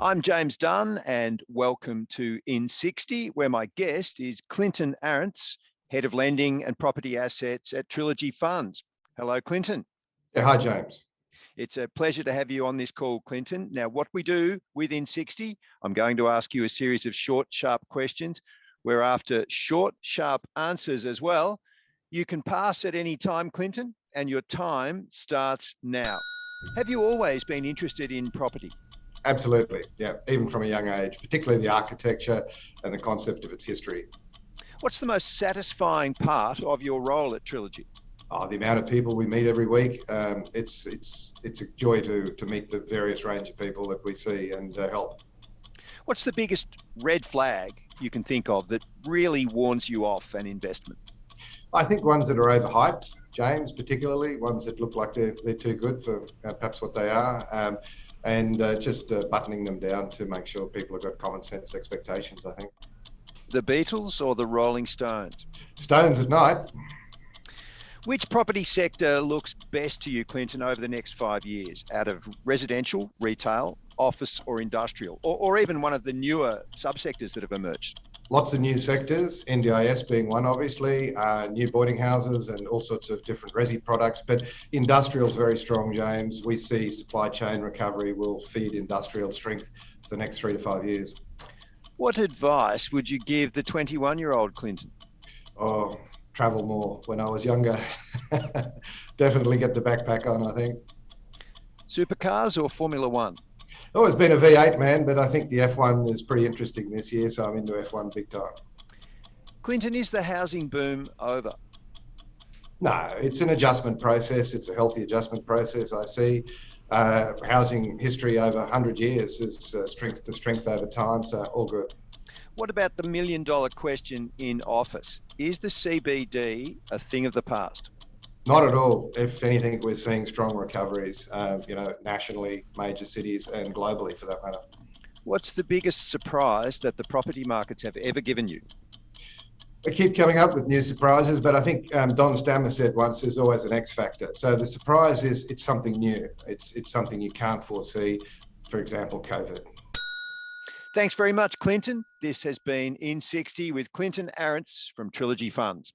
I'm James Dunn, and welcome to IN60, where my guest is Clinton Arentz, Head of Lending and Property Assets at Trilogy Funds. Hello, Clinton. Yeah, hi, James. It's a pleasure to have you on this call, Clinton. Now, what we do with IN60, I'm going to ask you a series of short, sharp questions, where after short, sharp answers as well, you can pass at any time, Clinton, and your time starts now. Have you always been interested in property? Absolutely, yeah, even from a young age, particularly the architecture and the concept of its history. What's the most satisfying part of your role at Trilogy? The amount of people we meet every week, it's a joy to meet the various range of people that we see and help. What's the biggest red flag you can think of that really warns you off an investment? I think ones that are overhyped, James, particularly ones that look like they're too good for perhaps what they are, and just buttoning them down to make sure people have got common sense expectations, I think. The Beatles or the Rolling Stones? Stones at night. Which property sector looks best to you, Clinton, over the next 5 years, out of residential, retail, office or industrial, or even one of the newer subsectors that have emerged? Lots of new sectors, NDIS being one, obviously, new boarding houses and all sorts of different resi products. But industrial's very strong, James. We see supply chain recovery will feed industrial strength for the next 3 to 5 years. What advice would you give the 21-year-old Clinton? Travel more. When I was younger, definitely get the backpack on, I think. Supercars or Formula One? Always been a V8 man, but I think the F1 is pretty interesting this year, so I'm into F1 big time. Clinton, is the housing boom over? No, it's an adjustment process. It's a healthy adjustment process, I see. Housing history over 100 years is strength to strength over time, so all good. What about the million-dollar question in office? Is the CBD a thing of the past? Not at all. If anything, we're seeing strong recoveries, nationally, major cities, and globally for that matter. What's the biggest surprise that the property markets have ever given you? I keep coming up with new surprises, but I think Don Stammer said once there's always an X factor. So the surprise is it's something new. It's something you can't foresee, for example, COVID. Thanks very much, Clinton. This has been IN60 with Clinton Arentz from Trilogy Funds.